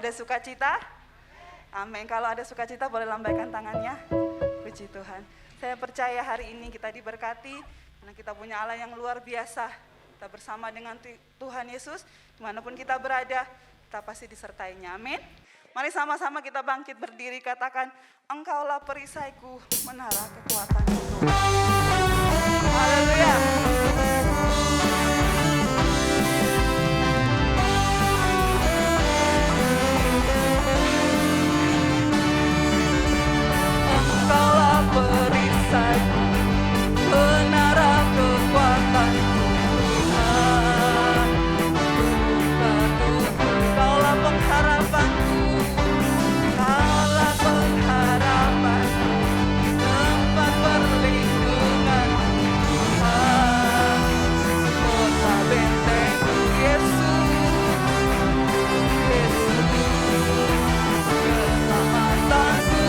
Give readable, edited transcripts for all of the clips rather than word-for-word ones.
Ada sukacita? Amin. Kalau ada sukacita boleh lambaikan tangannya. Puji Tuhan. Saya percaya hari ini kita diberkati karena kita punya Allah yang luar biasa. Kita bersama dengan Tuhan Yesus, dimanapun kita berada, kita pasti disertainya. Amin. Mari sama-sama kita bangkit berdiri, katakan, Engkaulah perisaiku, menara kekuatanku. Haleluya. Engkaulah perisaiku, menara kekuatanku. Engkaulah pengharapanku, Engkaulah pengharapanku, tempat perlindungan Tuhan, kota bentengku Yesus, Yesus, keselamatanku.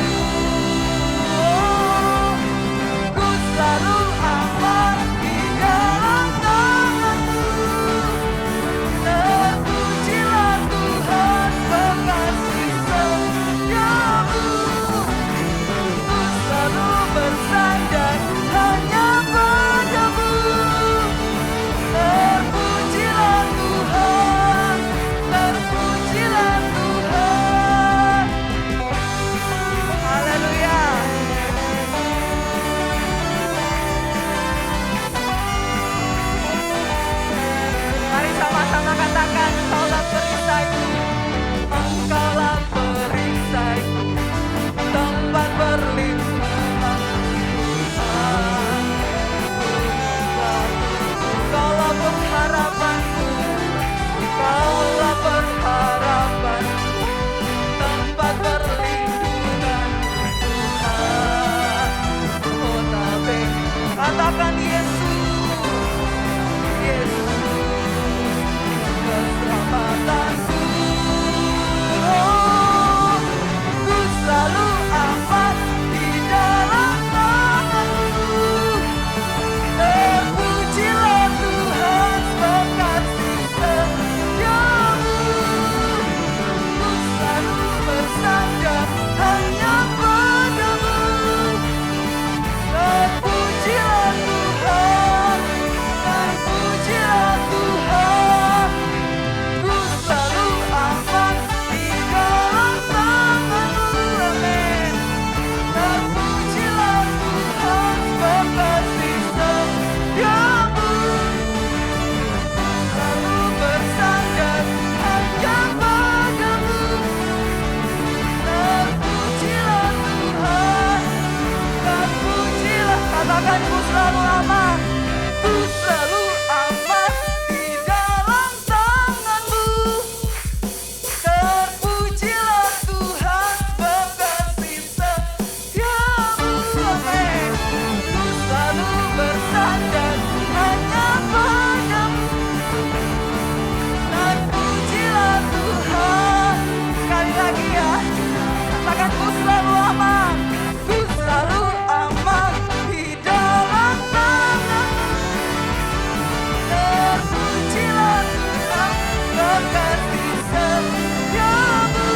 Ku selalu aman di dalam tangan-Mu. Terpujilah Tuhan kekasih setiamu. Ku selalu bersandar hanya pada-Mu. Terpujilah Tuhan, terpujilah Tuhan. Haleluya. Mari sama-sama katakan, Engkaulah perisaiku, Engkaulah perisaiku, tempat perlindungan Tuhan. Engkaulah pengharapanku, Engkaulah pengharapanku, tempat perlindungan Tuhan. Kota benteng, katakan Yesus, Yesus, keselamatanku. Oh, ku selalu aman di dalam tangan-Mu. Terpujilah Tuhan kekasih setiamu. Ku selalu bersandar hanya pada-Mu. Terpujilah Tuhan, terpujilah Tuhan. Ku selalu aman di dalam tangan-Mu. Amin. Terpujilah Tuhan kekasih setiamu. Selalu bersandar hanya pada-Mu. Terpujilah Tuhan, terpujilah. Katakan, ku selalu aman, ku selalu aman di dalam tangan-Mu. Terpujilah Tuhan kekasih setiamu. Amin. Ku selalu bersandar hanya pada-Mu. Terpujilah Tuhan. Sekali lagi ya, katakan, ku selalu aman, ku selalu aman di dalam tangan-Mu. Terpujilah Tuhan kekasih setiamu.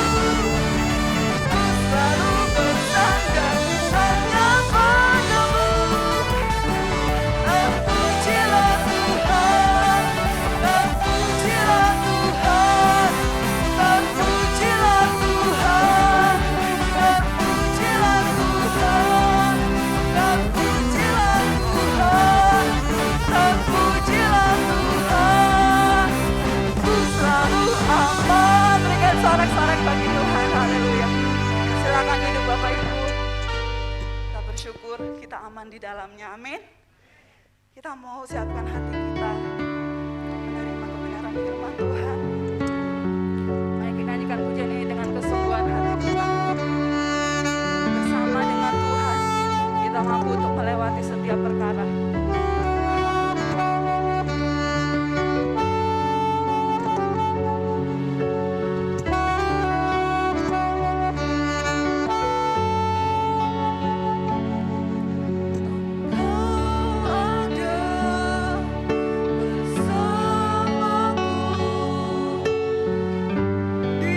Ku selalu bersandar hanya pada-Mu. Terpujilah Tuhan, terpujilah Tuhan, terpujilah Tuhan, terpujilah Tuhan, terpujilah Tuhan, terpujilah Tuhan. Ku selalu aman. Berikan sorak-sorak bagi Tuhan. Haleluya. Silakan duduk Bapak Ibu. Kita bersyukur kita aman di dalamnya. Amin. Kita mau siapkan hati kita menerima kebenaran firman Tuhan. Mari kita nyanyikan pujian ini dengan kesungguhan hati kita. Bersama dengan Tuhan, kita mampu untuk melewati setiap perkara. Bersamaku di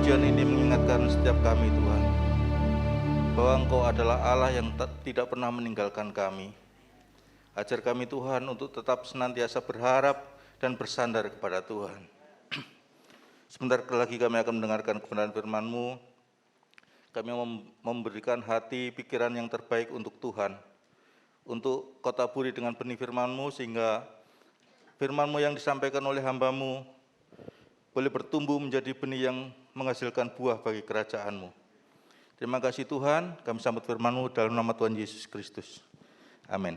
pujian ini mengingatkan setiap kami Tuhan, bahwa Engkau adalah Allah yang tidak pernah meninggalkan kami. Ajar kami Tuhan untuk tetap senantiasa berharap dan bersandar kepada Tuhan. Sebentar lagi kami akan mendengarkan kebenaran firman-Mu. Kami memberikan hati, pikiran yang terbaik untuk Tuhan, untuk Kau taburi dengan benih firman-Mu, sehingga firman-Mu yang disampaikan oleh hamba-Mu boleh bertumbuh menjadi benih yang menghasilkan buah bagi kerajaan-Mu. Terima kasih Tuhan, kami sambut firman-Mu dalam nama Tuhan Yesus Kristus. Amin.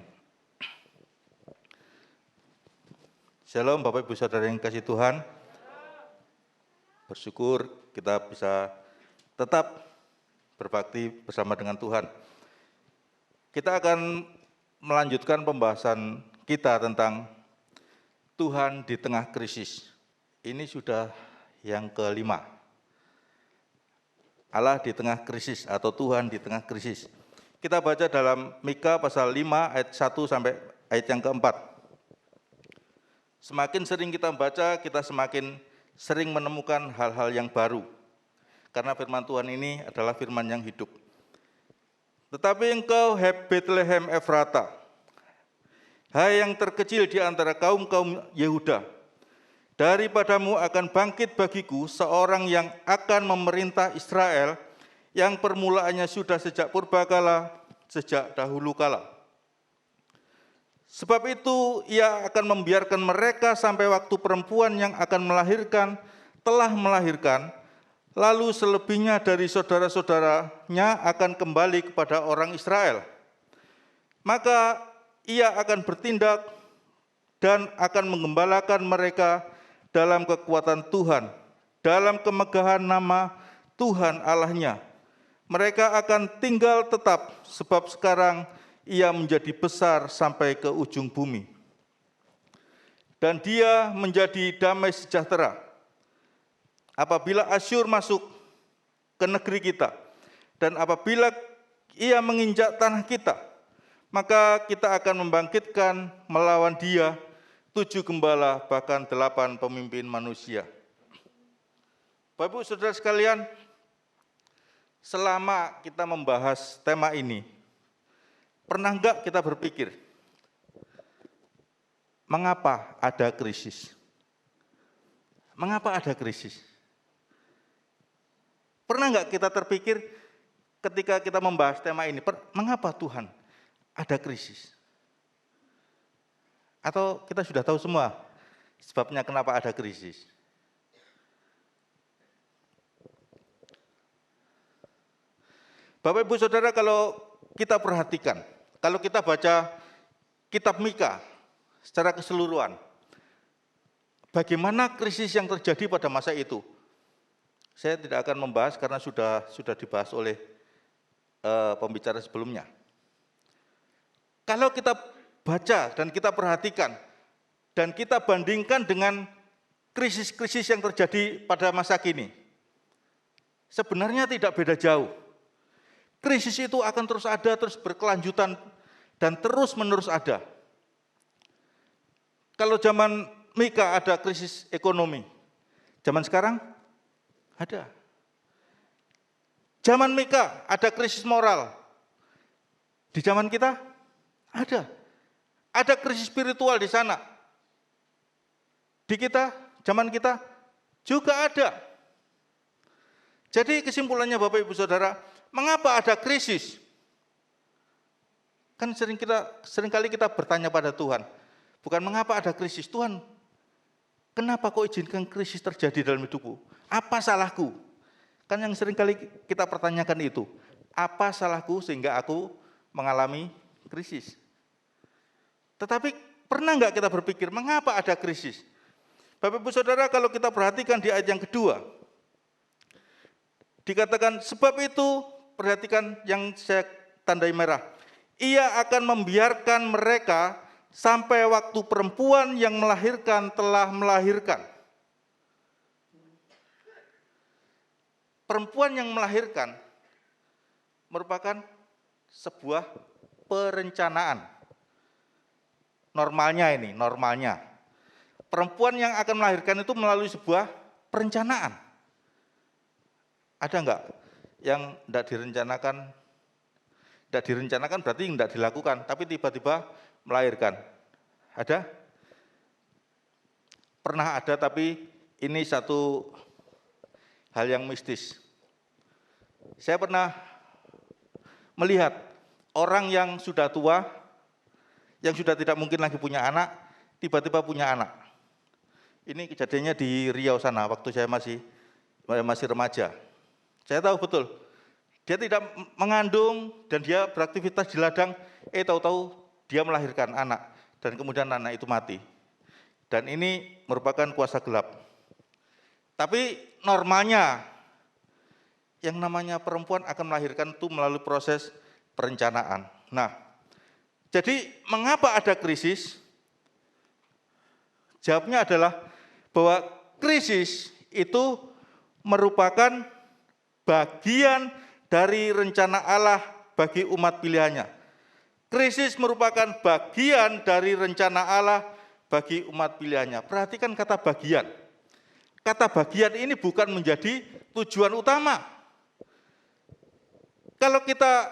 Shalom Bapak Ibu Saudara yang kasih Tuhan. Bersyukur kita bisa tetap berbakti bersama dengan Tuhan. Kita akan melanjutkan pembahasan kita tentang Tuhan di tengah krisis. Ini sudah yang kelima. Allah di tengah krisis atau Tuhan di tengah krisis. Kita baca dalam Mika pasal 5 ayat 1 sampai ayat yang keempat. Semakin sering kita baca, kita semakin sering menemukan hal-hal yang baru. Karena firman Tuhan ini adalah firman yang hidup. Tetapi engkau, hai Bethlehem Efrata, hai yang terkecil di antara kaum-kaum Yehuda, daripadamu akan bangkit bagiku seorang yang akan memerintah Israel, yang permulaannya sudah sejak purbakala, sejak dahulu kala. Sebab itu ia akan membiarkan mereka sampai waktu perempuan yang akan melahirkan telah melahirkan, lalu selebihnya dari saudara-saudaranya akan kembali kepada orang Israel. Maka ia akan bertindak dan akan menggembalakan mereka dalam kekuatan Tuhan, dalam kemegahan nama Tuhan Allahnya. Mereka akan tinggal tetap, sebab sekarang ia menjadi besar sampai ke ujung bumi. Dan dia menjadi damai sejahtera. Apabila Asyur masuk ke negeri kita, dan apabila ia menginjak tanah kita, maka kita akan membangkitkan melawan dia 7 gembala, bahkan 8 pemimpin manusia. Bapak Ibu Saudara sekalian, selama kita membahas tema ini, pernah enggak kita berpikir, mengapa ada krisis? Mengapa ada krisis? Pernah enggak kita terpikir ketika kita membahas tema ini, mengapa Tuhan ada krisis? Atau kita sudah tahu semua sebabnya kenapa ada krisis? Bapak Ibu Saudara, kalau kita perhatikan, kalau kita baca kitab Mika secara keseluruhan, bagaimana krisis yang terjadi pada masa itu? Saya tidak akan membahas karena sudah dibahas oleh pembicara sebelumnya. Kalau kita baca dan kita perhatikan dan kita bandingkan dengan krisis-krisis yang terjadi pada masa kini, sebenarnya tidak beda jauh. Krisis itu akan terus ada, terus berkelanjutan dan terus-menerus ada. Kalau zaman Mika ada krisis ekonomi, zaman sekarang ada. Zaman Mika ada krisis moral, di zaman kita ada. Ada krisis spiritual di sana. Di kita, zaman kita juga ada. Jadi kesimpulannya Bapak Ibu Saudara, mengapa ada krisis? Kan seringkali kita bertanya pada Tuhan, bukan mengapa ada krisis, Tuhan, kenapa kau izinkan krisis terjadi dalam hidupku? Apa salahku? Kan yang seringkali kita pertanyakan itu, apa salahku sehingga aku mengalami krisis? Tetapi pernah enggak kita berpikir, mengapa ada krisis? Bapak Ibu Saudara, kalau kita perhatikan di ayat yang kedua, dikatakan, sebab itu, perhatikan yang saya tandai merah, ia akan membiarkan mereka sampai waktu perempuan yang melahirkan telah melahirkan. Perempuan yang melahirkan merupakan sebuah perencanaan. Normalnya. Perempuan yang akan melahirkan itu melalui sebuah perencanaan. Ada enggak yang tidak direncanakan? Tidak direncanakan berarti tidak dilakukan, tapi tiba-tiba melahirkan. Ada? Pernah ada, tapi ini satu hal yang mistis. Saya pernah melihat orang yang sudah tua, yang sudah tidak mungkin lagi punya anak, tiba-tiba punya anak. Ini kejadiannya di Riau sana, waktu saya masih remaja. Saya tahu betul, dia tidak mengandung dan dia beraktivitas di ladang, tahu-tahu dia melahirkan anak, dan kemudian anak itu mati. Dan ini merupakan kuasa gelap. Tapi normalnya, yang namanya perempuan akan melahirkan itu melalui proses perencanaan. Nah, jadi mengapa ada krisis? Jawabnya adalah bahwa krisis itu merupakan bagian dari rencana Allah bagi umat pilihannya. Krisis merupakan bagian dari rencana Allah bagi umat pilihannya. Perhatikan kata bagian. Kata bagian ini bukan menjadi tujuan utama. Kalau kita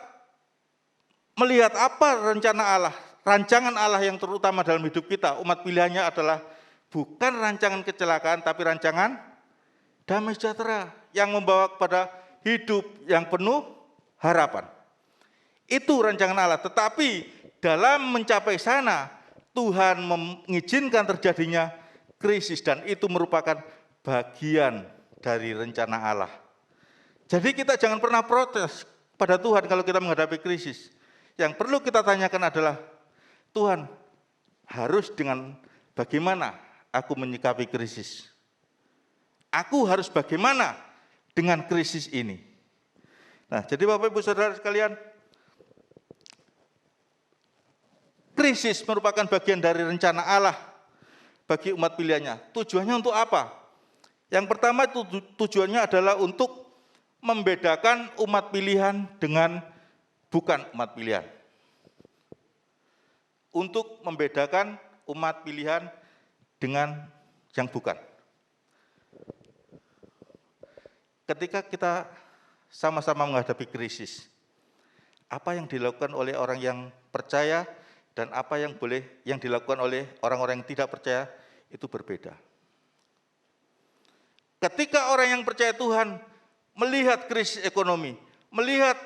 melihat apa rencana Allah, rancangan Allah yang terutama dalam hidup kita, umat pilihannya adalah bukan rancangan kecelakaan, tapi rancangan damai sejahtera yang membawa kepada hidup yang penuh harapan. Itu rancangan Allah, tetapi dalam mencapai sana, Tuhan mengizinkan terjadinya krisis, dan itu merupakan bagian dari rencana Allah. Jadi kita jangan pernah protes pada Tuhan kalau kita menghadapi krisis. Yang perlu kita tanyakan adalah, Tuhan, harus dengan bagaimana aku menyikapi krisis? Aku harus bagaimana dengan krisis ini? Nah, jadi Bapak Ibu Saudara sekalian, krisis merupakan bagian dari rencana Allah bagi umat pilihannya. Tujuannya untuk apa? Yang pertama, tujuannya adalah untuk membedakan umat pilihan dengan bukan umat pilihan. Untuk membedakan umat pilihan dengan yang bukan. Ketika kita sama-sama menghadapi krisis, apa yang dilakukan oleh orang yang percaya dan apa yang dilakukan oleh orang-orang yang tidak percaya itu berbeda. Ketika orang yang percaya Tuhan melihat krisis ekonomi, melihat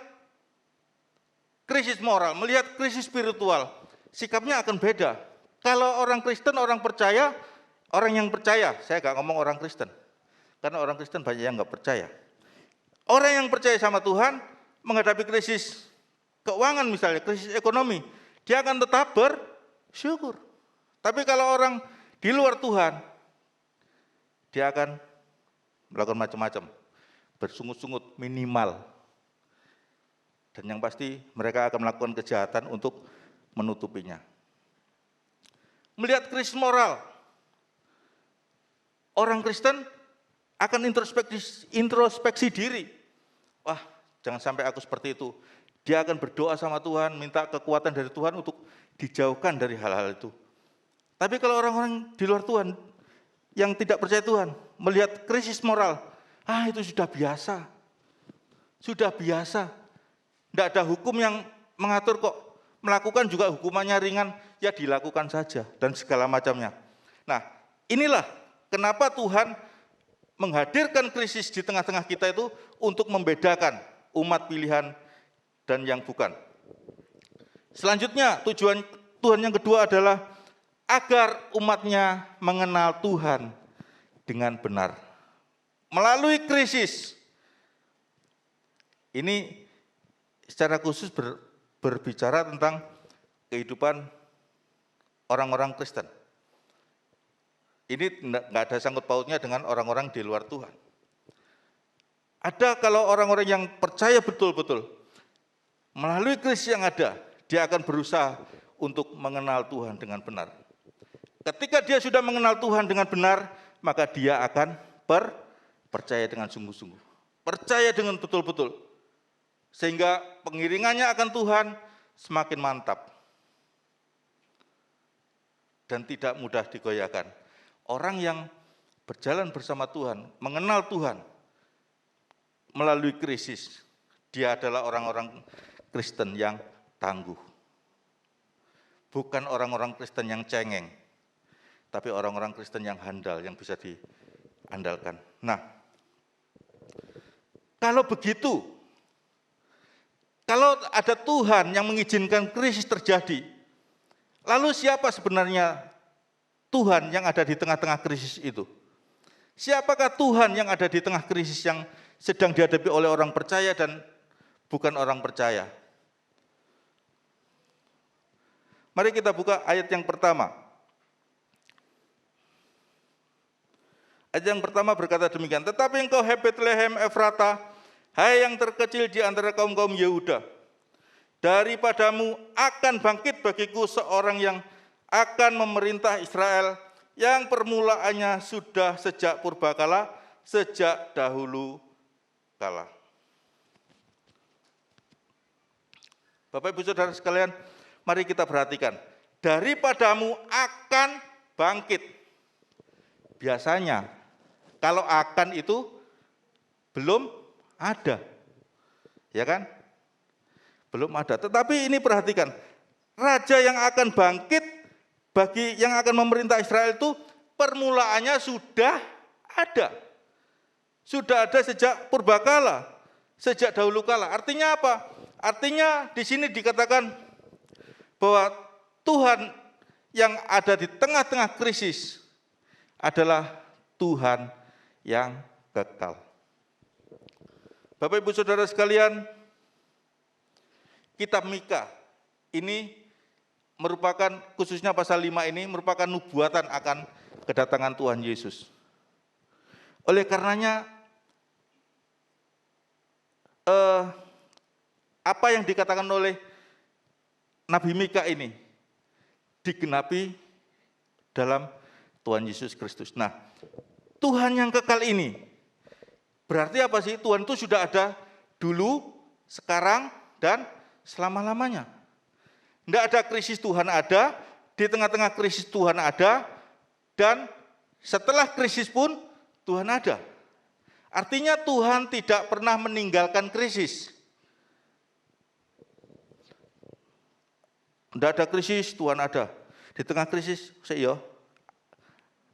krisis moral, melihat krisis spiritual, sikapnya akan beda. Kalau orang Kristen, orang yang percaya, saya nggak ngomong orang Kristen, karena orang Kristen banyak yang nggak percaya. Orang yang percaya sama Tuhan menghadapi krisis keuangan misalnya, krisis ekonomi, dia akan tetap bersyukur. Tapi kalau orang di luar Tuhan, dia akan melakukan macam-macam, bersungut-sungut minimal. Dan yang pasti mereka akan melakukan kejahatan untuk menutupinya. Melihat krisis moral, orang Kristen akan introspeksi diri. Wah, jangan sampai aku seperti itu. Dia akan berdoa sama Tuhan, minta kekuatan dari Tuhan untuk dijauhkan dari hal-hal itu. Tapi kalau orang-orang di luar Tuhan, yang tidak percaya Tuhan, melihat krisis moral, itu sudah biasa. Sudah biasa. Tidak ada hukum yang mengatur kok. Melakukan juga hukumannya ringan, ya dilakukan saja, dan segala macamnya. Nah, inilah kenapa Tuhan menghadirkan krisis di tengah-tengah kita itu untuk membedakan umat pilihan dan yang bukan. Selanjutnya, tujuan Tuhan yang kedua adalah agar umatnya mengenal Tuhan dengan benar. Melalui krisis, ini secara khusus berbicara tentang kehidupan orang-orang Kristen. Ini nggak ada sangkut pautnya dengan orang-orang di luar Tuhan. Ada kalau orang-orang yang percaya betul-betul, melalui krisis yang ada, dia akan berusaha untuk mengenal Tuhan dengan benar. Ketika dia sudah mengenal Tuhan dengan benar, maka dia akan percaya dengan sungguh-sungguh. Percaya dengan betul-betul. Sehingga pengiringannya akan Tuhan semakin mantap. Dan tidak mudah digoyahkan. Orang yang berjalan bersama Tuhan, mengenal Tuhan, melalui krisis. Dia adalah orang-orang Kristen yang tangguh. Bukan orang-orang Kristen yang cengeng, tapi orang-orang Kristen yang handal, yang bisa diandalkan. Nah, kalau begitu, kalau ada Tuhan yang mengizinkan krisis terjadi, lalu siapa sebenarnya Tuhan yang ada di tengah-tengah krisis itu? Siapakah Tuhan yang ada di tengah krisis yang sedang dihadapi oleh orang percaya dan bukan orang percaya? Mari kita buka ayat yang pertama. Ayat yang pertama berkata demikian, tetapi engkau hai Betlehem Efrata, hai yang terkecil di antara kaum-kaum Yehuda, daripadamu akan bangkit bagiku seorang yang akan memerintah Israel, yang permulaannya sudah sejak purbakala, sejak dahulu kala. Bapak Ibu Saudara sekalian, mari kita perhatikan, daripadamu akan bangkit. Biasanya, kalau akan itu belum ada, ya kan? Belum ada. Tetapi ini perhatikan, raja yang akan bangkit bagi yang akan memerintah Israel itu permulaannya sudah ada. Sudah ada sejak purbakala, sejak dahulu kala. Artinya apa? Artinya di sini dikatakan bahwa Tuhan yang ada di tengah-tengah krisis adalah Tuhan yang kekal. Bapak Ibu Saudara sekalian, kitab Mika ini merupakan, khususnya pasal 5 ini merupakan nubuatan akan kedatangan Tuhan Yesus. Oleh karenanya, apa yang dikatakan oleh Nabi Mika ini digenapi dalam Tuhan Yesus Kristus. Nah, Tuhan yang kekal ini berarti apa sih? Tuhan itu sudah ada dulu, sekarang, dan selama-lamanya. Tidak ada krisis, Tuhan ada, di tengah-tengah krisis Tuhan ada, dan setelah krisis pun Tuhan ada. Artinya Tuhan tidak pernah meninggalkan krisis. Tidak ada krisis, Tuhan ada. Di tengah krisis,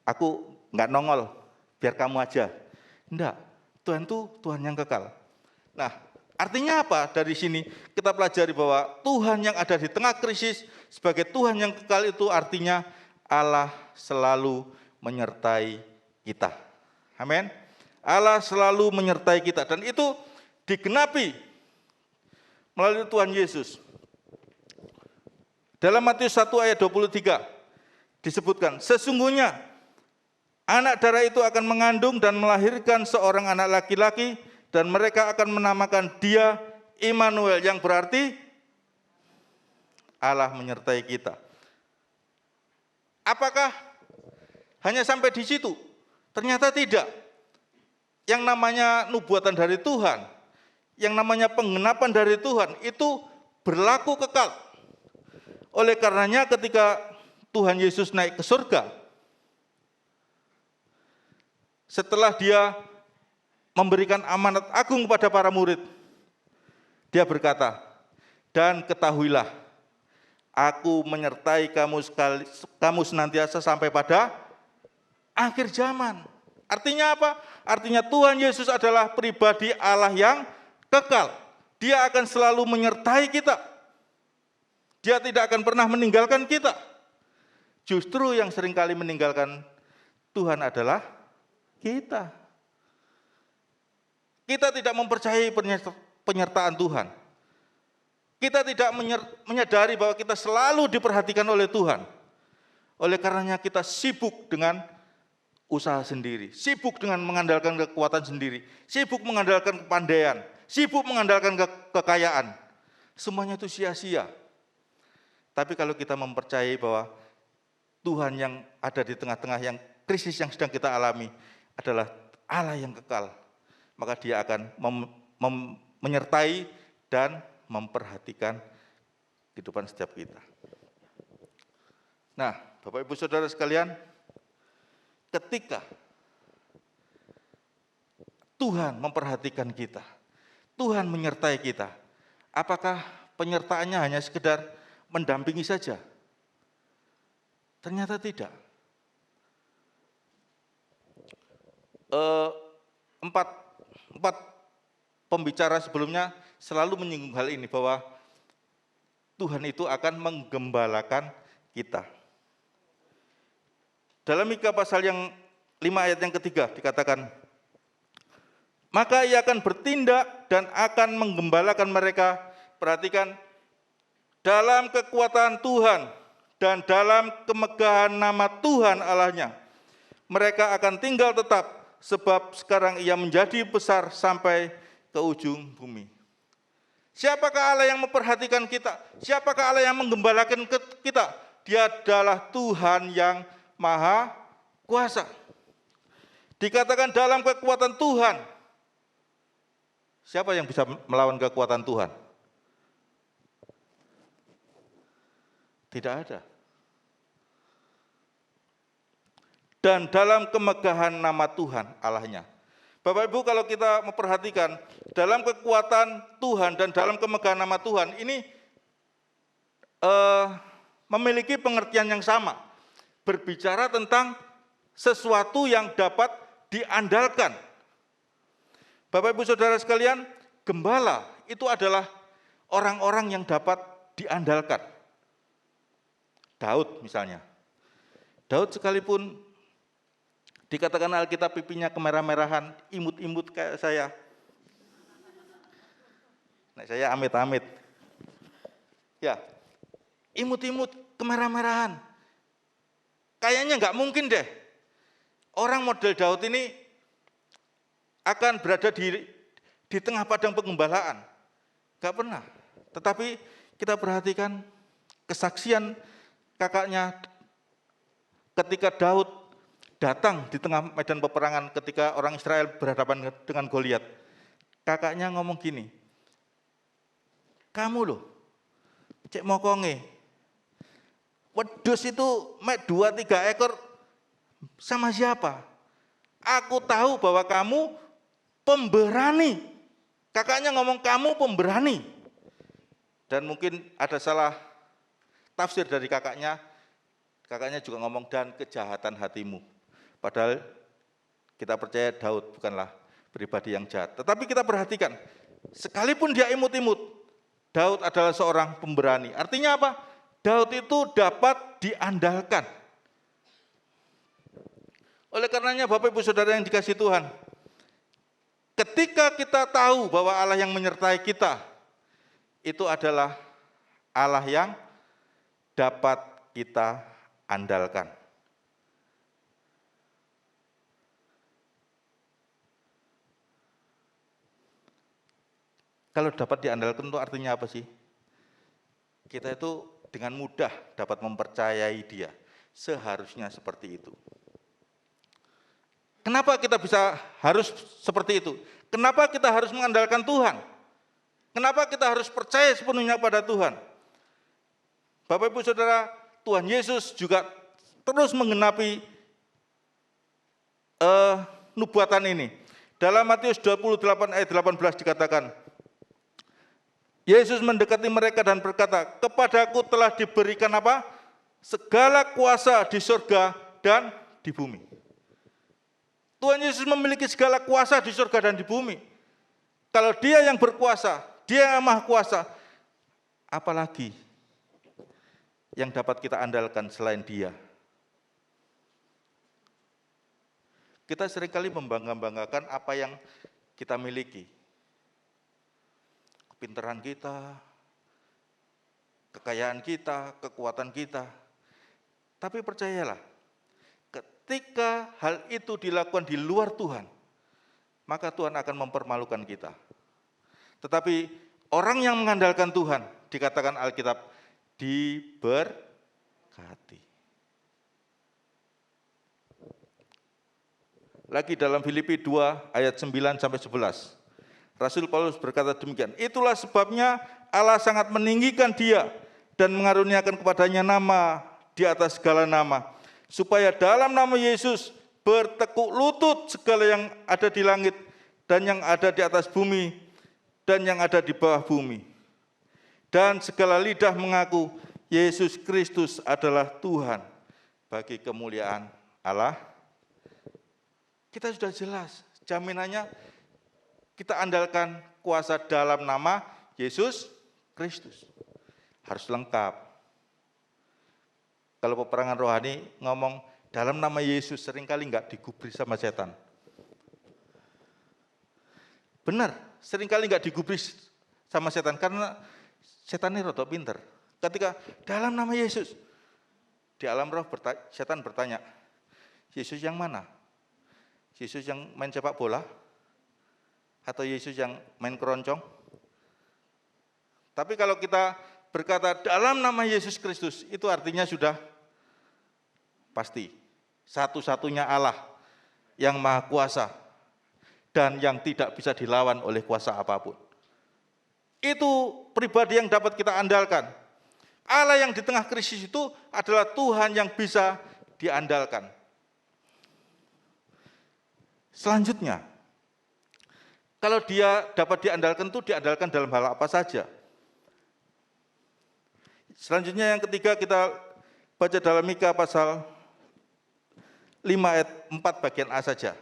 aku nggak nongol, biar kamu aja. Tidak, Tuhan itu Tuhan yang kekal. Nah, artinya apa? Dari sini kita pelajari bahwa Tuhan yang ada di tengah krisis sebagai Tuhan yang kekal itu artinya Allah selalu menyertai kita. Amin. Allah selalu menyertai kita dan itu digenapi melalui Tuhan Yesus. Dalam Matius 1 ayat 23 disebutkan, sesungguhnya anak darah itu akan mengandung dan melahirkan seorang anak laki-laki dan mereka akan menamakan dia Immanuel, yang berarti Allah menyertai kita. Apakah hanya sampai di situ? Ternyata tidak. Yang namanya nubuatan dari Tuhan, yang namanya penggenapan dari Tuhan itu berlaku kekal. Oleh karenanya ketika Tuhan Yesus naik ke surga, setelah dia memberikan amanat agung kepada para murid, dia berkata, dan ketahuilah, aku menyertai kamu senantiasa sampai pada akhir zaman. Artinya apa? Artinya Tuhan Yesus adalah pribadi Allah yang kekal. Dia akan selalu menyertai kita. Dia tidak akan pernah meninggalkan kita. Justru yang seringkali meninggalkan Tuhan adalah kita. Kita tidak mempercayai penyertaan Tuhan. Kita tidak menyadari bahwa kita selalu diperhatikan oleh Tuhan. Oleh karenanya kita sibuk dengan usaha sendiri, sibuk dengan mengandalkan kekuatan sendiri, sibuk mengandalkan kepandaian, sibuk mengandalkan kekayaan. Semuanya itu sia-sia. Tapi kalau kita mempercayai bahwa Tuhan yang ada di tengah-tengah yang krisis yang sedang kita alami adalah Allah yang kekal, maka Dia akan menyertai dan memperhatikan kehidupan setiap kita. Nah, Bapak Ibu Saudara sekalian, ketika Tuhan memperhatikan kita. Tuhan menyertai kita. Apakah penyertaannya hanya sekedar mendampingi saja? Ternyata tidak. Empat pembicara sebelumnya selalu menyinggung hal ini, bahwa Tuhan itu akan menggembalakan kita. Dalam Mika pasal yang 5 ayat yang ketiga dikatakan, maka ia akan bertindak dan akan menggembalakan mereka. Perhatikan, dalam kekuatan Tuhan dan dalam kemegahan nama Tuhan Allahnya, mereka akan tinggal tetap, sebab sekarang ia menjadi besar sampai ke ujung bumi. Siapakah Allah yang memperhatikan kita? Siapakah Allah yang menggembalakan kita? Dia adalah Tuhan yang Maha Kuasa. Dikatakan dalam kekuatan Tuhan. Siapa yang bisa melawan kekuatan Tuhan? Tidak ada. Dan dalam kemegahan nama Tuhan Allahnya. Bapak Ibu, kalau kita memperhatikan dalam kekuatan Tuhan dan dalam kemegahan nama Tuhan, ini memiliki pengertian yang sama. Berbicara tentang sesuatu yang dapat diandalkan. Bapak Ibu Saudara sekalian, gembala itu adalah orang-orang yang dapat diandalkan. Daud misalnya. Daud sekalipun dikatakan Alkitab pipinya kemerah-merahan, imut-imut kayak saya. Nah, saya amit-amit. Ya, imut-imut, kemerah-merahan. Kayaknya nggak mungkin deh orang model Daud ini akan berada di tengah padang pengembalaan. Nggak pernah. Tetapi kita perhatikan kesaksian kakaknya ketika Daud datang di tengah medan peperangan ketika orang Israel berhadapan dengan Goliat. Kakaknya ngomong gini, kamu loh, cek mokonge, wedhus itu mek 2-3 ekor sama siapa? Aku tahu bahwa kamu pemberani. Kakaknya ngomong kamu pemberani. Dan mungkin ada salah tafsir dari kakaknya. Kakaknya juga ngomong dan kejahatan hatimu. Padahal kita percaya Daud bukanlah pribadi yang jahat. Tetapi kita perhatikan, sekalipun dia imut-imut, Daud adalah seorang pemberani. Artinya apa? Daud itu dapat diandalkan. Oleh karenanya Bapak Ibu Saudara yang dikasihi Tuhan, ketika kita tahu bahwa Allah yang menyertai kita, itu adalah Allah yang dapat kita andalkan. Kalau dapat diandalkan itu artinya apa sih? Kita itu dengan mudah dapat mempercayai Dia. Seharusnya seperti itu. Kenapa kita harus seperti itu? Kenapa kita harus mengandalkan Tuhan? Kenapa kita harus percaya sepenuhnya pada Tuhan? Bapak Ibu Saudara, Tuhan Yesus juga terus menggenapi nubuatan ini. Dalam Matius 28 ayat 18 dikatakan, Yesus mendekati mereka dan berkata, kepadaku telah diberikan apa? Segala kuasa di surga dan di bumi. Tuhan Yesus memiliki segala kuasa di surga dan di bumi. Kalau Dia yang berkuasa, Dia yang maha kuasa, apalagi yang dapat kita andalkan selain Dia? Kita seringkali membangga-banggakan apa yang kita miliki. Kepintaran kita, kekayaan kita, kekuatan kita. Tapi percayalah, ketika hal itu dilakukan di luar Tuhan, maka Tuhan akan mempermalukan kita. Tetapi orang yang mengandalkan Tuhan, dikatakan Alkitab, diberkati. Lagi dalam Filipi 2 ayat 9-11. Rasul Paulus berkata demikian, itulah sebabnya Allah sangat meninggikan Dia dan mengaruniakan kepadanya nama di atas segala nama, supaya dalam nama Yesus bertekuk lutut segala yang ada di langit dan yang ada di atas bumi, dan yang ada di bawah bumi. Dan segala lidah mengaku Yesus Kristus adalah Tuhan bagi kemuliaan Allah. Kita sudah jelas, jaminannya kita andalkan kuasa dalam nama Yesus Kristus. Harus lengkap. Kalau peperangan rohani ngomong dalam nama Yesus seringkali enggak digubris sama setan. Benar, seringkali enggak digubris sama setan karena setan ini rada pinter. Ketika dalam nama Yesus, di alam roh setan bertanya, Yesus yang mana? Yesus yang main sepak bola? Atau Yesus yang main keroncong? Tapi kalau kita berkata dalam nama Yesus Kristus, itu artinya sudah pasti. Satu-satunya Allah yang maha kuasa dan yang tidak bisa dilawan oleh kuasa apapun. Itu pribadi yang dapat kita andalkan. Allah yang di tengah krisis itu adalah Tuhan yang bisa diandalkan. Selanjutnya, kalau dia dapat diandalkan itu diandalkan dalam hal apa saja. Selanjutnya yang ketiga kita baca dalam Mika pasal 5 ayat 4 bagian A saja.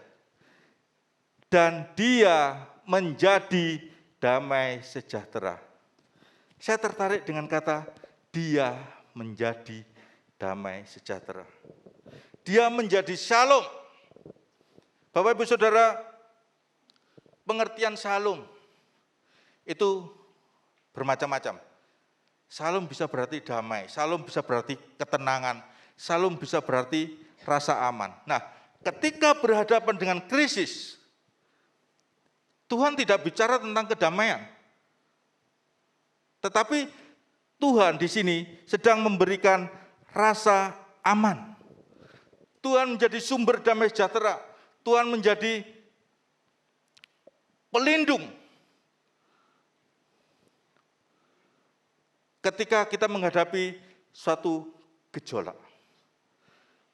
Dan dia menjadi damai sejahtera. Saya tertarik dengan kata dia menjadi damai sejahtera. Dia menjadi shalom. Bapak Ibu Saudara, pengertian shalom itu bermacam-macam. Shalom bisa berarti damai, shalom bisa berarti ketenangan, shalom bisa berarti rasa aman. Nah, ketika berhadapan dengan krisis, Tuhan tidak bicara tentang kedamaian. Tetapi Tuhan di sini sedang memberikan rasa aman. Tuhan menjadi sumber damai sejahtera. Tuhan menjadi pelindung. Ketika kita menghadapi suatu gejolak.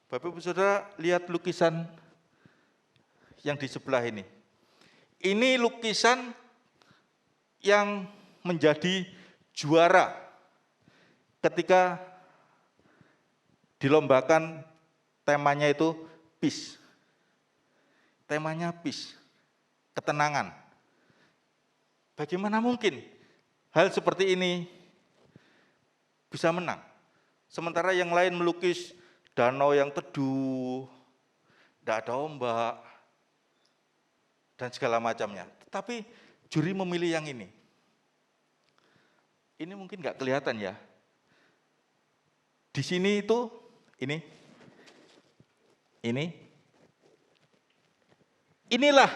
Bapak Ibu Saudara, lihat lukisan yang di sebelah ini. Ini lukisan yang menjadi juara ketika dilombakan temanya itu peace. Temanya peace, ketenangan. Bagaimana mungkin hal seperti ini bisa menang? Sementara yang lain melukis danau yang teduh, tidak ada ombak, dan segala macamnya. Tetapi juri memilih yang ini. Ini mungkin nggak kelihatan ya. Di sini itu, inilah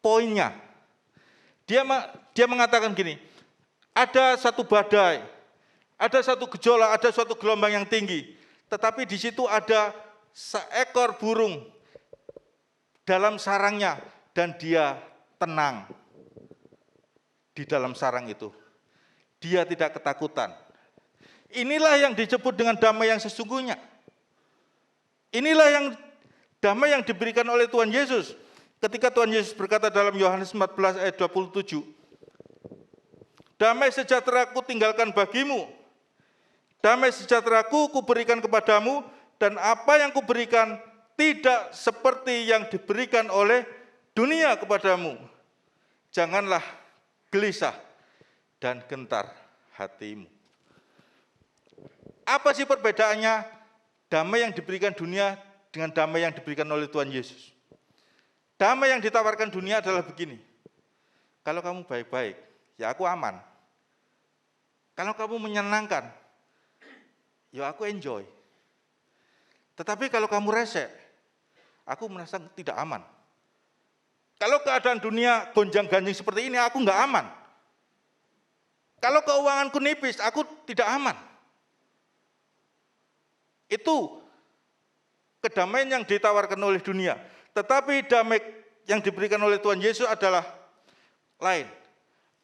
poinnya. Dia mengatakan gini, ada satu badai, ada satu gejolak, ada suatu gelombang yang tinggi, tetapi di situ ada seekor burung dalam sarangnya dan dia tenang di dalam sarang itu. Dia tidak ketakutan. Inilah yang disebut dengan damai yang sesungguhnya. Inilah yang damai yang diberikan oleh Tuhan Yesus. Ketika Tuhan Yesus berkata dalam Yohanes 14 ayat 27, damai sejahtera-Ku tinggalkan bagimu, damai sejahtera-Ku kuberikan kepadamu, dan apa yang kuberikan tidak seperti yang diberikan oleh dunia kepadamu. Janganlah gelisah dan gentar hatimu. Apa sih perbedaannya damai yang diberikan dunia dengan damai yang diberikan oleh Tuhan Yesus? Damai yang ditawarkan dunia adalah begini. Kalau kamu baik-baik, ya aku aman. Kalau kamu menyenangkan, ya aku enjoy. Tetapi kalau kamu rese, aku merasa tidak aman. Kalau keadaan dunia gonjang-ganjing seperti ini, aku enggak aman. Kalau keuanganku nipis, aku tidak aman. Itu kedamaian yang ditawarkan oleh dunia. Tetapi damai yang diberikan oleh Tuhan Yesus adalah lain.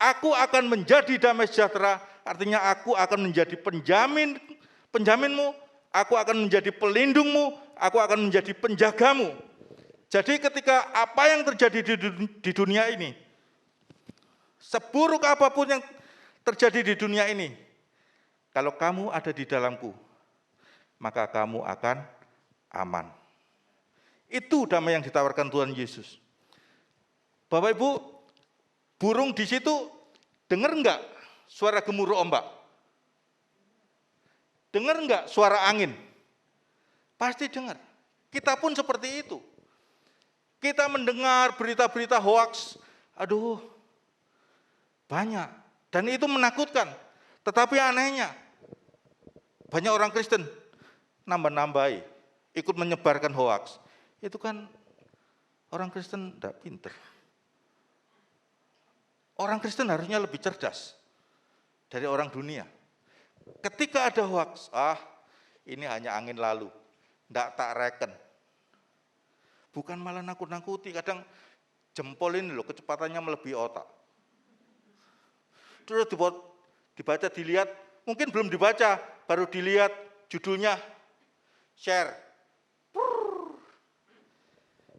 Aku akan menjadi damai sejahtera, artinya aku akan menjadi penjaminmu, aku akan menjadi pelindungmu, aku akan menjadi penjagamu. Jadi ketika apa yang terjadi di dunia ini, seburuk apapun yang terjadi di dunia ini, kalau kamu ada di dalamku, maka kamu akan aman. Itu damai yang ditawarkan Tuhan Yesus. Bapak Ibu, burung di situ dengar enggak suara gemuruh ombak? Dengar enggak suara angin? Pasti dengar. Kita pun seperti itu. Kita mendengar berita-berita hoaks, aduh, banyak. Dan itu menakutkan. Tetapi anehnya, banyak orang Kristen nambah-nambahi, ikut menyebarkan hoaks. Itu kan orang Kristen tidak pinter. Orang Kristen harusnya lebih cerdas dari orang dunia. Ketika ada hoaks, ini hanya angin lalu, tidak tak reken. Bukan malah nakut-nakuti, kadang jempol ini loh kecepatannya melebihi otak. Terus dibaca, dilihat, mungkin belum dibaca, baru dilihat judulnya, share.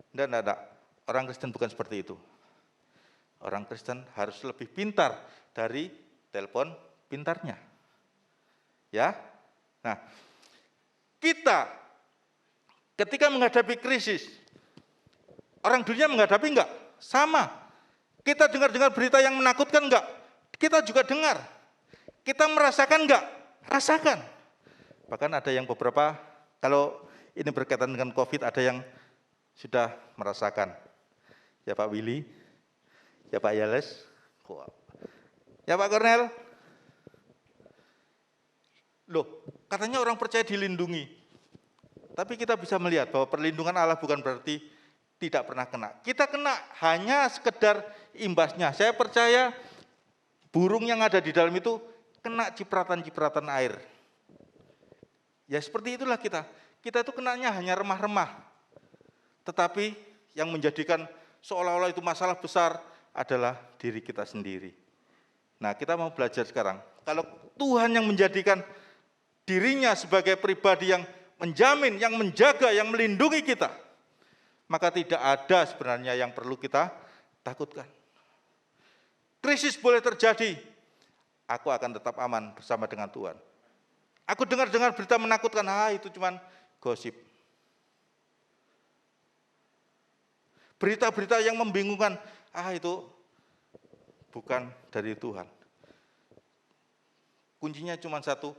Tidak. Orang Kristen bukan seperti itu. Orang Kristen harus lebih pintar dari telepon pintarnya. Ya, nah, kita ketika menghadapi krisis, orang dunia menghadapi enggak? Sama. Kita dengar-dengar berita yang menakutkan enggak? Kita juga dengar. Kita merasakan enggak? Rasakan. Bahkan ada yang beberapa, kalau ini berkaitan dengan COVID, ada yang sudah merasakan. Ya Pak Willy, ya Pak Yales, ya Pak Kornel. Loh, katanya orang percaya dilindungi. Tapi kita bisa melihat bahwa perlindungan Allah bukan berarti tidak pernah kena. Kita kena hanya sekedar imbasnya. Saya percaya burung yang ada di dalam itu kena cipratan-cipratan air. Ya seperti itulah kita. Kita itu kenanya hanya remah-remah. Tetapi yang menjadikan seolah-olah itu masalah besar adalah diri kita sendiri. Nah, kita mau belajar sekarang. Kalau Tuhan yang menjadikan dirinya sebagai pribadi yang menjamin, yang menjaga, yang melindungi kita, maka tidak ada sebenarnya yang perlu kita takutkan. Krisis boleh terjadi, aku akan tetap aman bersama dengan Tuhan. Aku dengar-dengar berita menakutkan, itu cuma gosip. Berita-berita yang membingungkan, itu bukan dari Tuhan. Kuncinya cuma satu,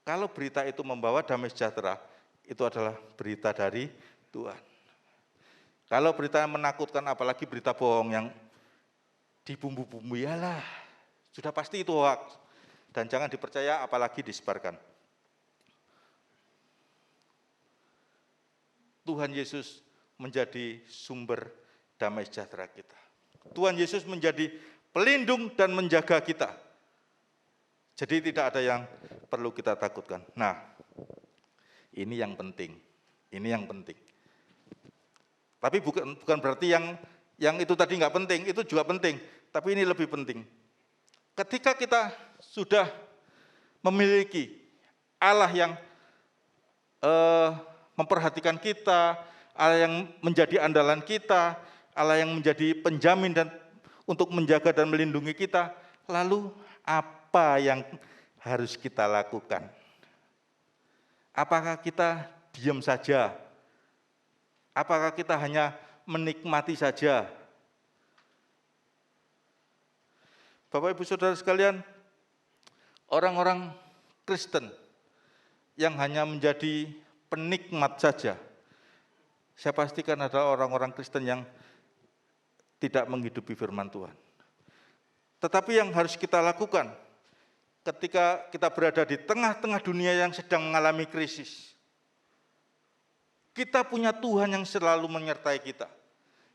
kalau berita itu membawa damai sejahtera, itu adalah berita dari Tuhan. Kalau berita menakutkan, apalagi berita bohong yang dibumbu-bumbu, yalah, sudah pasti itu hoax. Dan jangan dipercaya, apalagi disebarkan. Tuhan Yesus menjadi sumber damai sejahtera kita. Tuhan Yesus menjadi pelindung dan menjaga kita. Jadi tidak ada yang perlu kita takutkan. Nah, ini yang penting. Ini yang penting. Tapi bukan berarti yang itu tadi nggak penting, itu juga penting. Tapi ini lebih penting. Ketika kita sudah memiliki Allah yang memperhatikan kita, Allah yang menjadi andalan kita, Allah yang menjadi penjamin dan untuk menjaga dan melindungi kita, lalu apa yang harus kita lakukan? Apakah kita diam saja? Apakah kita hanya menikmati saja? Bapak Ibu Saudara sekalian, orang-orang Kristen yang hanya menjadi penikmat saja, saya pastikan adalah orang-orang Kristen yang tidak menghidupi firman Tuhan. Tetapi yang harus kita lakukan ketika kita berada di tengah-tengah dunia yang sedang mengalami krisis, kita punya Tuhan yang selalu menyertai kita.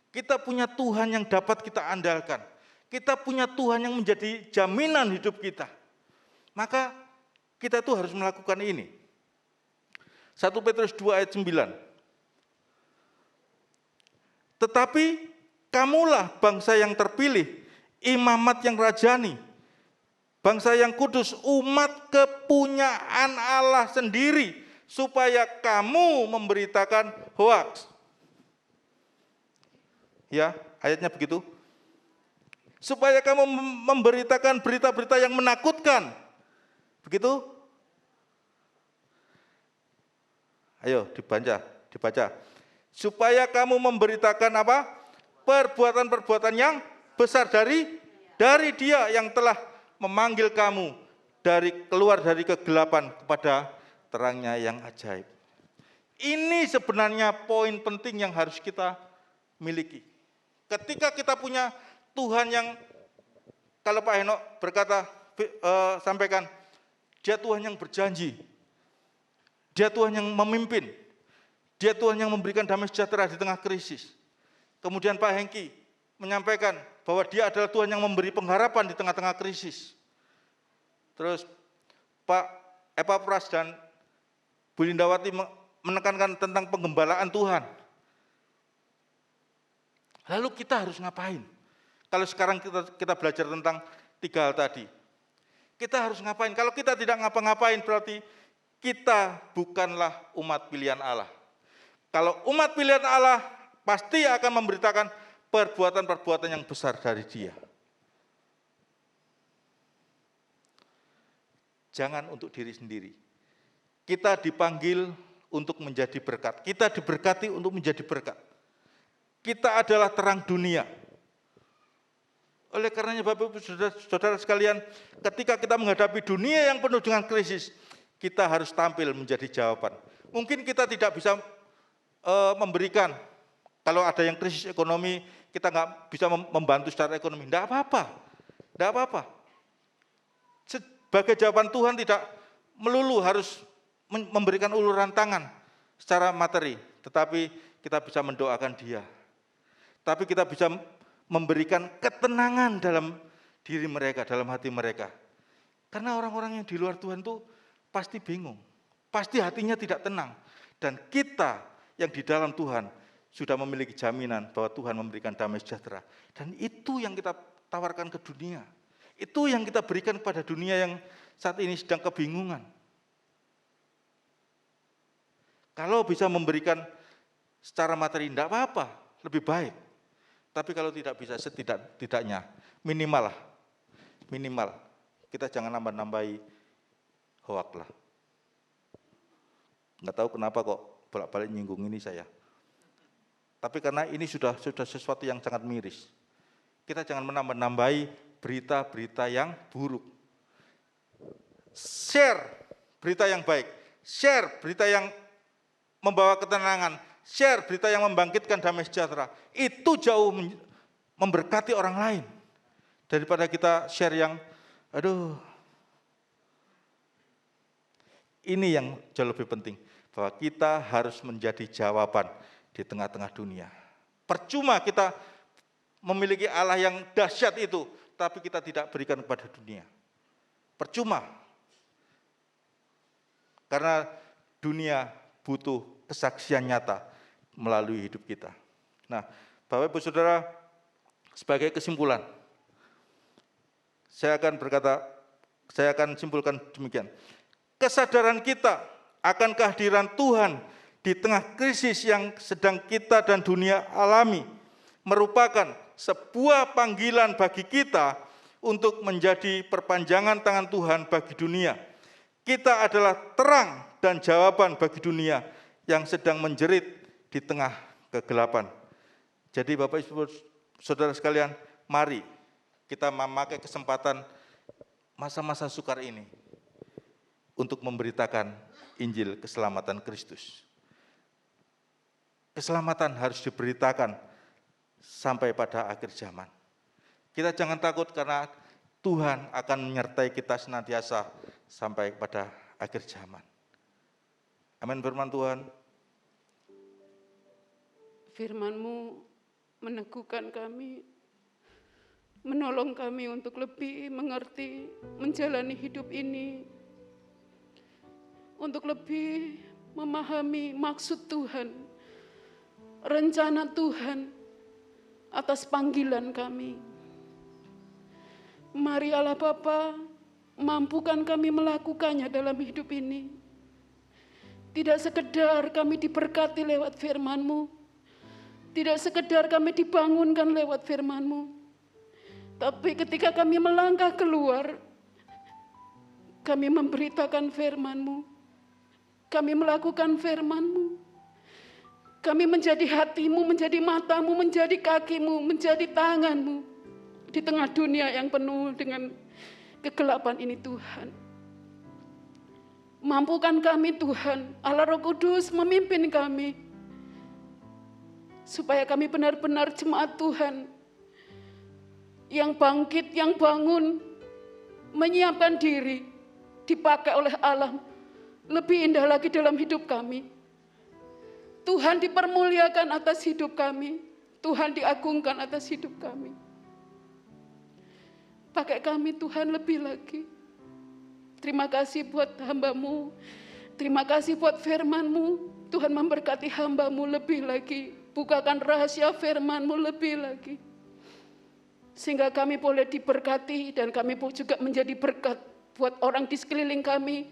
Kita punya Tuhan yang dapat kita andalkan. Kita punya Tuhan yang menjadi jaminan hidup kita. Maka kita tuh harus melakukan ini. 1 Petrus 2 ayat 9. Tetapi kamulah bangsa yang terpilih, imamat yang rajani, bangsa yang kudus, umat kepunyaan Allah sendiri, supaya kamu memberitakan hoaks. Ya, ayatnya begitu. Supaya kamu memberitakan berita-berita yang menakutkan. Begitu? Ayo dibaca. Supaya kamu memberitakan apa? Perbuatan-perbuatan yang besar dari Dia yang telah memanggil kamu keluar dari kegelapan kepada terangnya yang ajaib. Ini sebenarnya poin penting yang harus kita miliki. Ketika kita punya Tuhan yang, kalau Pak Henok sampaikan, Dia Tuhan yang berjanji, Dia Tuhan yang memimpin, Dia Tuhan yang memberikan damai sejahtera di tengah krisis. Kemudian Pak Hengki menyampaikan bahwa Dia adalah Tuhan yang memberi pengharapan di tengah-tengah krisis. Terus Pak Epapras dan Bu Lindawati menekankan tentang penggembalaan Tuhan. Lalu kita harus ngapain? Kalau sekarang kita belajar tentang 3 hal tadi. Kita harus ngapain? Kalau kita tidak ngapa-ngapain berarti kita bukanlah umat pilihan Allah. Kalau umat pilihan Allah pasti akan memberitakan perbuatan-perbuatan yang besar dari Dia. Jangan untuk diri sendiri. Kita dipanggil untuk menjadi berkat. Kita diberkati untuk menjadi berkat. Kita adalah terang dunia. Oleh karenanya Bapak Ibu Saudara sekalian, ketika kita menghadapi dunia yang penuh dengan krisis, kita harus tampil menjadi jawaban. Mungkin kita tidak bisa memberikan, kalau ada yang krisis ekonomi, kita nggak bisa membantu secara ekonomi. Tidak apa-apa. Sebagai jawaban Tuhan tidak melulu harus memberikan uluran tangan secara materi, tetapi kita bisa mendoakan dia. Tapi kita bisa memberikan ketenangan dalam diri mereka, dalam hati mereka. Karena orang-orang yang di luar Tuhan itu pasti bingung, pasti hatinya tidak tenang. Dan kita yang di dalam Tuhan sudah memiliki jaminan bahwa Tuhan memberikan damai sejahtera. Dan itu yang kita tawarkan ke dunia. Itu yang kita berikan kepada dunia yang saat ini sedang kebingungan. Kalau bisa memberikan secara materi, tidak apa-apa, lebih baik. Tapi kalau tidak bisa, setidaknya minimal kita jangan nambah-nambahi hoak lah. Nggak tahu kenapa kok bolak-balik nyinggung ini saya. Tapi karena ini sudah sesuatu yang sangat miris. Kita jangan menambah-nambahi berita-berita yang buruk. Share berita yang baik, share berita yang membawa ketenangan, share berita yang membangkitkan damai sejahtera. Itu jauh memberkati orang lain. Daripada kita share yang, ini yang jauh lebih penting. Bahwa kita harus menjadi jawaban di tengah-tengah dunia. Percuma kita memiliki Allah yang dahsyat itu, tapi kita tidak berikan kepada dunia. Percuma. Karena dunia butuh kesaksian nyata melalui hidup kita. Nah, Bapak Ibu Saudara, sebagai kesimpulan, saya akan simpulkan demikian. Kesadaran kita akan kehadiran Tuhan di tengah krisis yang sedang kita dan dunia alami merupakan sebuah panggilan bagi kita untuk menjadi perpanjangan tangan Tuhan bagi dunia. Kita adalah terang dan jawaban bagi dunia yang sedang menjerit di tengah kegelapan. Jadi Bapak Ibu Saudara sekalian, mari kita memakai kesempatan masa-masa sukar ini untuk memberitakan Injil keselamatan Kristus. Keselamatan harus diberitakan sampai pada akhir zaman. Kita jangan takut karena Tuhan akan menyertai kita senantiasa sampai pada akhir zaman. Amin firman Tuhan. Firman-Mu meneguhkan kami, menolong kami untuk lebih mengerti, menjalani hidup ini, untuk lebih memahami maksud Tuhan, rencana Tuhan atas panggilan kami. Mari Allah Bapa, mampukan kami melakukannya dalam hidup ini. Tidak sekedar kami diberkati lewat firman-Mu, Tidak sekedar kami dibangunkan lewat firman-Mu, tapi ketika kami melangkah keluar, kami memberitakan firman-Mu, kami melakukan firman-Mu, kami menjadi hati-Mu, menjadi mata-Mu, menjadi kaki-Mu, menjadi tangan-Mu di tengah dunia yang penuh dengan kegelapan ini Tuhan. Mampukan kami Tuhan, Allah Roh Kudus memimpin kami, supaya kami benar-benar jemaat Tuhan yang bangkit, yang bangun, menyiapkan diri, dipakai oleh Allah lebih indah lagi dalam hidup kami. Tuhan dipermuliakan atas hidup kami, Tuhan diagungkan atas hidup kami. Pakai kami Tuhan lebih lagi. Terima kasih buat hamba-Mu, terima kasih buat firman-Mu. Tuhan memberkati hamba-Mu lebih lagi, bukakan rahasia firman-Mu lebih lagi, sehingga kami boleh diberkati dan kami juga menjadi berkat buat orang di sekeliling kami,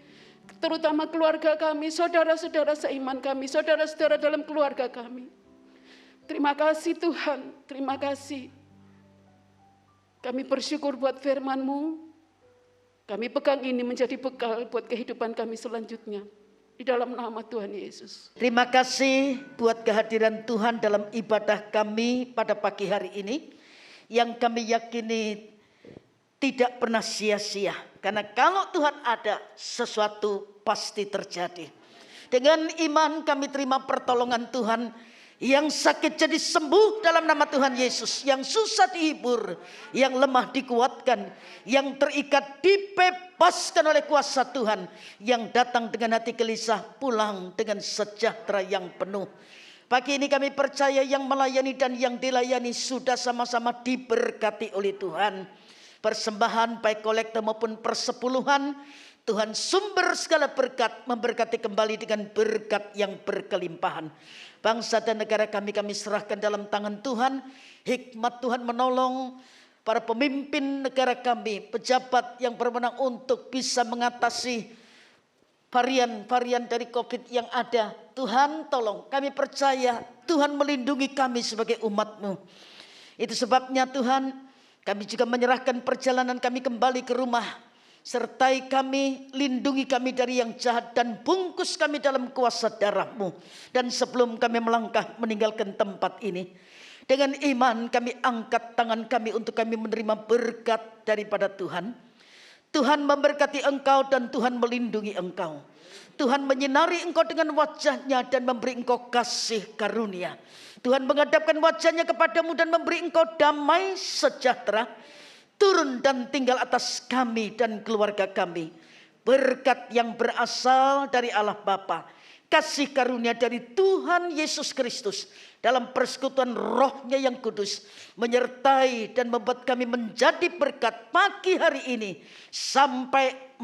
terutama keluarga kami, saudara-saudara seiman kami, saudara-saudara dalam keluarga kami. Terima kasih Tuhan, terima kasih. Kami bersyukur buat firman-Mu, kami pegang ini menjadi bekal buat kehidupan kami selanjutnya. Di dalam nama Tuhan Yesus. Terima kasih buat kehadiran Tuhan dalam ibadah kami pada pagi hari ini, yang kami yakini tidak pernah sia-sia. Karena kalau Tuhan ada, sesuatu pasti terjadi. Dengan iman kami terima pertolongan Tuhan. Yang sakit jadi sembuh dalam nama Tuhan Yesus. Yang susah dihibur, yang lemah dikuatkan, yang terikat dibebaskan oleh kuasa Tuhan. Yang datang dengan hati gelisah pulang dengan sejahtera yang penuh. Pagi ini kami percaya yang melayani dan yang dilayani sudah sama-sama diberkati oleh Tuhan. Persembahan baik kolektor maupun persepuluhan, Tuhan sumber segala berkat memberkati kembali dengan berkat yang berkelimpahan. Bangsa dan negara kami serahkan dalam tangan Tuhan. Hikmat Tuhan menolong para pemimpin negara kami, pejabat yang berwenang untuk bisa mengatasi varian-varian dari COVID yang ada. Tuhan tolong, kami percaya Tuhan melindungi kami sebagai umat-Mu. Itu sebabnya Tuhan, kami juga menyerahkan perjalanan kami kembali ke rumah. Sertai kami, lindungi kami dari yang jahat, dan bungkus kami dalam kuasa darah-Mu. Dan sebelum kami melangkah meninggalkan tempat ini, dengan iman kami angkat tangan kami untuk kami menerima berkat daripada Tuhan. Tuhan memberkati engkau dan Tuhan melindungi engkau. Tuhan menyinari engkau dengan wajah-Nya dan memberi engkau kasih karunia. Tuhan menghadapkan wajah-Nya kepadamu dan memberi engkau damai sejahtera. Turun dan tinggal atas kami dan keluarga kami. Berkat yang berasal dari Allah Bapa, kasih karunia dari Tuhan Yesus Kristus dalam persekutuan Roh-Nya yang kudus menyertai dan membuat kami menjadi berkat pagi hari ini sampai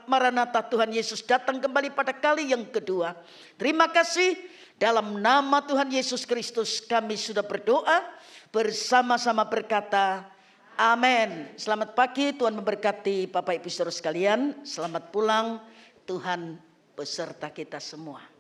Maranatha Tuhan Yesus datang kembali pada kali yang kedua. Terima kasih, dalam nama Tuhan Yesus Kristus kami sudah berdoa, bersama-sama berkata amin. Selamat pagi, Tuhan memberkati Bapak Ibu Saudara sekalian. Selamat pulang, Tuhan beserta kita semua.